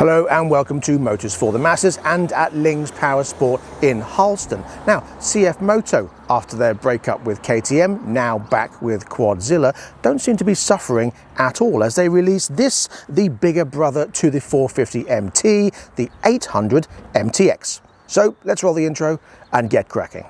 Hello and welcome to Motors for the Masses and at Ling's Power Sport in Harleston. Now, CFMoto, after their breakup with KTM, now back with Quadzilla, don't seem to be suffering at all as they release this, the bigger brother to the 450MT, the 800MT-X. So let's roll the intro and get cracking.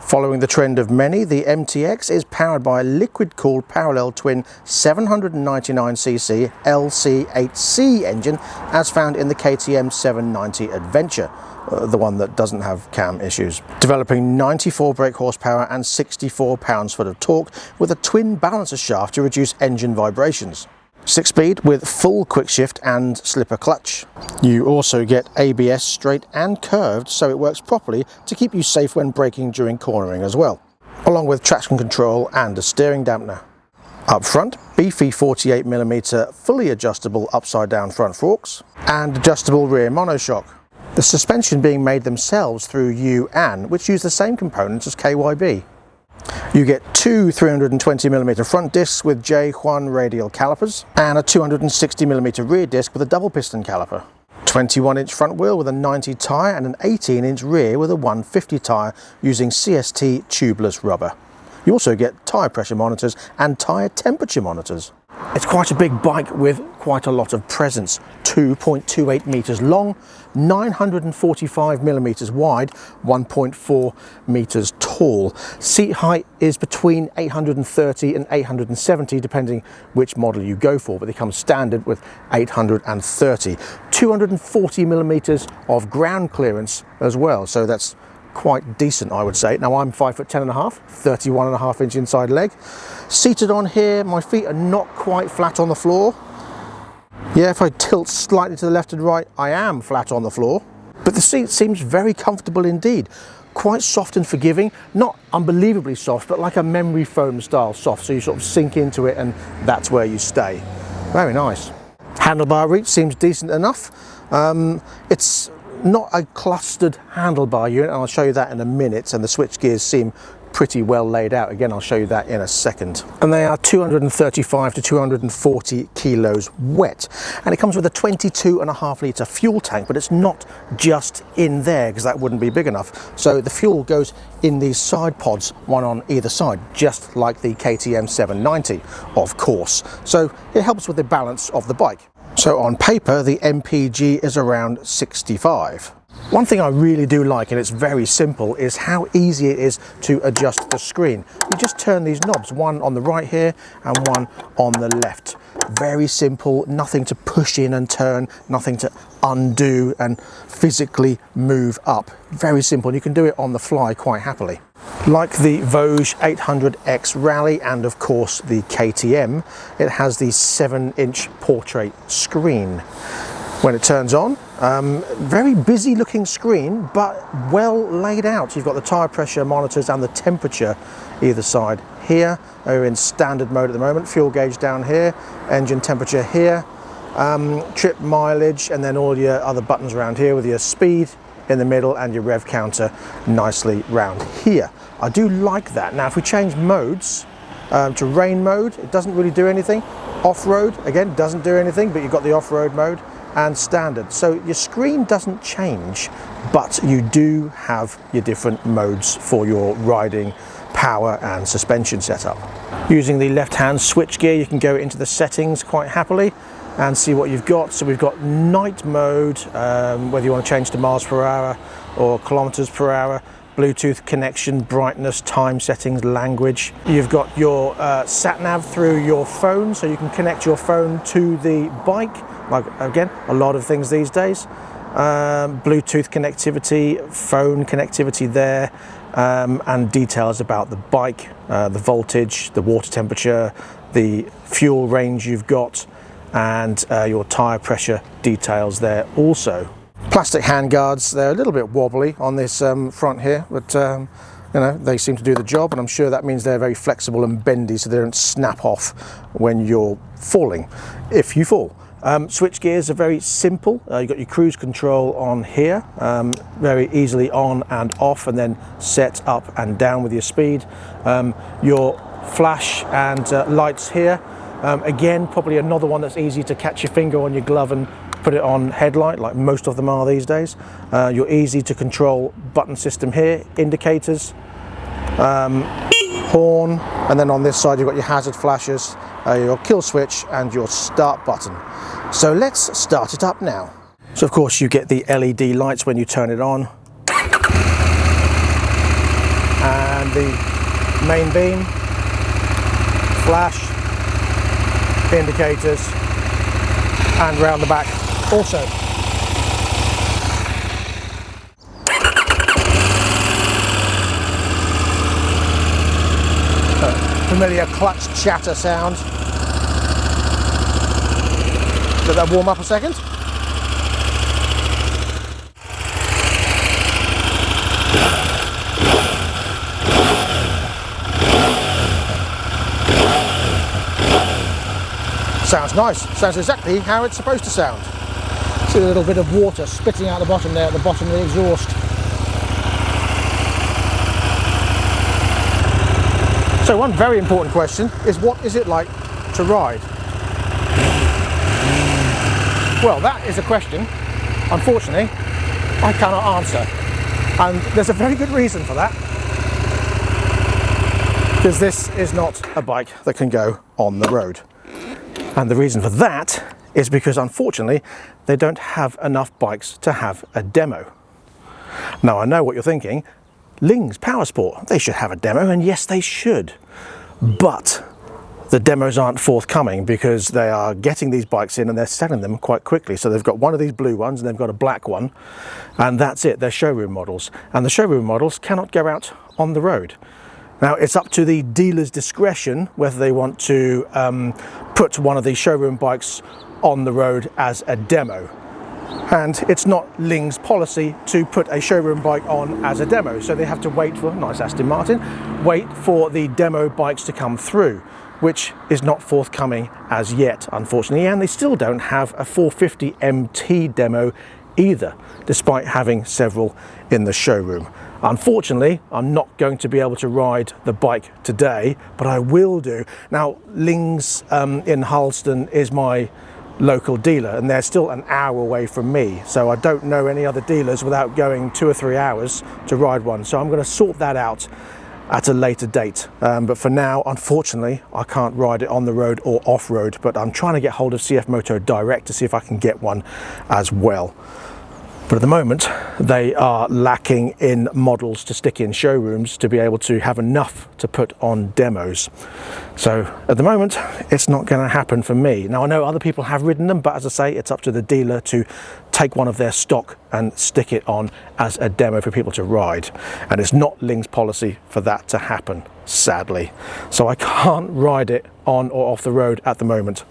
Following the trend of many, the MTX is powered by a liquid-cooled parallel twin 799cc LC8C engine as found in the KTM 790 Adventure, the one that doesn't have cam issues. Developing 94 brake horsepower and 64 pounds-foot of torque with a twin balancer shaft to reduce engine vibrations. 6-speed with full quick shift and slipper clutch. You also get ABS straight and curved, so it works properly to keep you safe when braking during cornering as well, along with traction control and a steering dampener. Up front, beefy 48mm fully adjustable upside down front forks and adjustable rear monoshock. The suspension being made themselves through Yuan, which use the same components as KYB. You get two 320mm front discs with J1 radial calipers and a 260mm rear disc with a double piston caliper. 21-inch front wheel with a 90 tyre and an 18-inch rear with a 150 tyre using CST tubeless rubber. You also get tyre pressure monitors and tyre temperature monitors. It's quite a big bike with quite a lot of presence. 2.28 metres long, 945mm wide, 1.4 metres tall. Seat height is between 830 and 870 depending which model you go for, but they come standard with 830. 240mm of ground clearance as well, so that's quite decent, I would say. Now I'm 5'10.5", 31.5-inch inside leg. Seated on here, my feet are not quite flat on the floor. Yeah, if I tilt slightly to the left and right, I am flat on the floor. But the seat seems very comfortable indeed. Quite soft and forgiving, not unbelievably soft, but like a memory foam style soft, so you sort of sink into it and that's where you stay. Very nice. Handlebar reach seems decent enough. It's not a clustered handlebar unit, and I'll show you that in a minute, and the switch gears seem pretty well laid out. Again, I'll show you that in a second. And they are 235 to 240 kilos wet, and it comes with a 22.5 litre fuel tank, but it's not just in there because that wouldn't be big enough. So the fuel goes in these side pods, one on either side, just like the KTM 790, of course. So it helps with the balance of the bike. So on paper, the MPG is around 65. One thing I really do like, and it's very simple, is how easy it is to adjust the screen. You just turn these knobs, one on the right here and one on the left. Very simple, nothing to push in and turn, nothing to undo and physically move up. Very simple, and you can do it on the fly quite happily. Like the Vosges 800X Rally and of course the KTM, it has the 7-inch portrait screen. When it turns on, very busy looking screen, but well laid out. You've got the tyre pressure monitors and the temperature either side here. They're in standard mode at the moment. Fuel gauge down here, engine temperature here, trip mileage, and then all your other buttons around here with your speed in the middle and your rev counter nicely round here. I do like that. Now if we change modes to rain mode, it doesn't really do anything. Off-road, again, doesn't do anything, but you've got the off-road mode and standard. So your screen doesn't change, but you do have your different modes for your riding, power and suspension setup. Using the left-hand switch gear, you can go into the settings quite happily and see what you've got. So we've got night mode, whether you want to change to miles per hour or kilometers per hour, Bluetooth connection, brightness, time settings, language. You've got your sat-nav through your phone, so you can connect your phone to the bike, like again, a lot of things these days. Bluetooth connectivity, phone connectivity there, and details about the bike, the voltage, the water temperature, the fuel range you've got, and your tyre pressure details there also. Plastic handguards, they're a little bit wobbly on this front here, but you know, they seem to do the job, and I'm sure that means they're very flexible and bendy so they don't snap off when you're falling, if you fall. Switch gears are very simple. You've got your cruise control on here, very easily on and off, and then set up and down with your speed. Your flash and lights here, again, probably another one that's easy to catch your finger on your glove and put it on headlight, like most of them are these days. Your easy to control button system here, indicators, horn, and then on this side you've got your hazard flashes, your kill switch and your start button. So let's start it up now. So of course you get the LED lights when you turn it on, and the main beam, flash, indicators, and round the back also. Familiar clutch chatter sound. Let that warm up a second. Sounds nice. Sounds exactly how it's supposed to sound. See a little bit of water spitting out the bottom there at the bottom of the exhaust. So one very important question is, what is it like to ride? Well, that is a question, unfortunately, I cannot answer. And there's a very good reason for that. Because this is not a bike that can go on the road. And the reason for that is because, unfortunately, they don't have enough bikes to have a demo. Now, I know what you're thinking. Lings Power Sport, they should have a demo, and yes, they should. But the demos aren't forthcoming because they are getting these bikes in and they're selling them quite quickly. So they've got one of these blue ones and they've got a black one, and that's it. They're showroom models, and the showroom models cannot go out on the road. Now, it's up to the dealer's discretion whether they want to put one of these showroom bikes on the road as a demo. And it's not Ling's policy to put a showroom bike on as a demo. So they have to wait for, nice Aston Martin, wait for the demo bikes to come through, which is not forthcoming as yet, unfortunately. And they still don't have a 450MT demo either, despite having several in the showroom. Unfortunately, I'm not going to be able to ride the bike today, but I will do. Now, Ling's in Harleston is my local dealer, and they're still an hour away from me, so I don't know any other dealers without going 2 or 3 hours to ride one. So I'm going to sort that out at a later date, but for now, unfortunately, I can't ride it on the road or off-road, but I'm trying to get hold of CFMoto direct to see if I can get one as well. But at the moment, they are lacking in models to stick in showrooms to be able to have enough to put on demos. So at the moment, it's not going to happen for me. Now, I know other people have ridden them, but as I say, it's up to the dealer to take one of their stock and stick it on as a demo for people to ride. And it's not Ling's policy for that to happen, sadly. So I can't ride it on or off the road at the moment.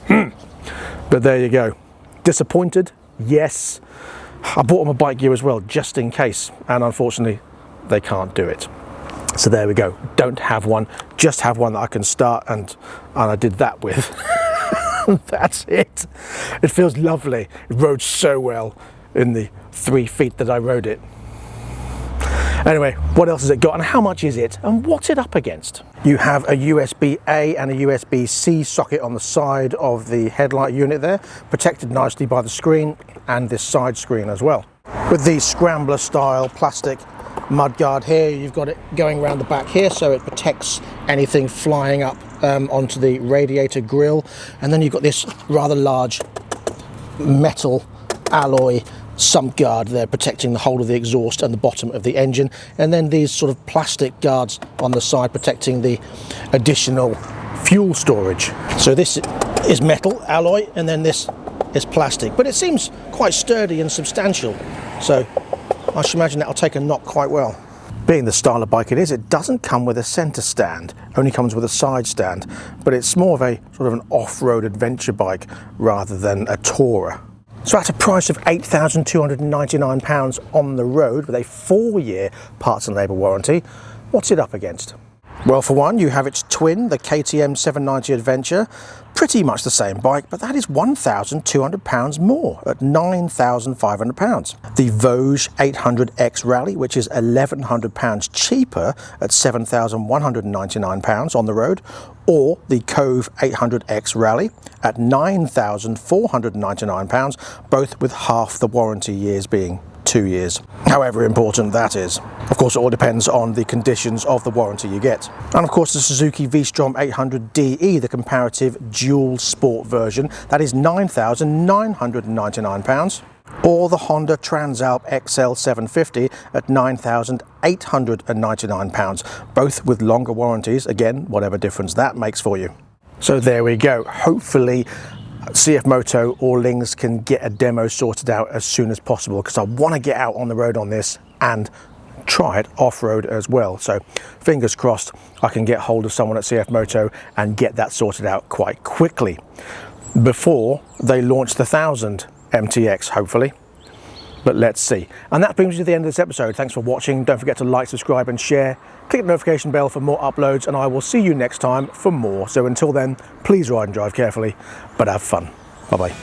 But there you go. Disappointed? Yes. I bought them a bike gear as well, just in case, and unfortunately they can't do it. So there we go. Don't have one, just have one that I can start, and I did that with. That's it. It feels lovely. It rode so well in the 3 feet that I rode it. Anyway, what else has it got, and how much is it, and what's it up against? You have a USB-A and a USB-C socket on the side of the headlight unit there, protected nicely by the screen and this side screen as well. With the scrambler style plastic mudguard here, you've got it going around the back here, so it protects anything flying up onto the radiator grille. And then you've got this rather large metal alloy sump guard there, protecting the whole of the exhaust and the bottom of the engine, and then these sort of plastic guards on the side protecting the additional fuel storage. So this is metal alloy, and then this is plastic, but it seems quite sturdy and substantial, so I should imagine that'll take a knock quite well. Being the style of bike it is, it doesn't come with a centre stand, only comes with a side stand, but it's more of a sort of an off-road adventure bike rather than a tourer. So at a price of £8,299 on the road with a 4-year parts and labour warranty, what's it up against? Well, for one, you have its twin, the KTM 790 Adventure, pretty much the same bike, but that is £1,200 more at £9,500. The Vosges 800X Rally, which is £1,100 cheaper at £7,199 on the road, or the Cove 800X Rally at £9,499, both with half the warranty years being 2 years. However important that is. Of course, it all depends on the conditions of the warranty you get. And of course, the Suzuki V-Strom 800DE, the comparative dual sport version, that is £9,999. Or the Honda Transalp XL 750 at £9,899, both with longer warranties, again, whatever difference that makes for you. So there we go. Hopefully CFMoto or Lings can get a demo sorted out as soon as possible, because I want to get out on the road on this and try it off-road as well. So fingers crossed I can get hold of someone at CFMoto and get that sorted out quite quickly before they launch the 800MT-X, hopefully. But let's see. And that brings me to the end of this episode. Thanks for watching. Don't forget to like, subscribe and share. Click the notification bell for more uploads, and I will see you next time for more. So until then, please ride and drive carefully, but have fun. Bye-bye.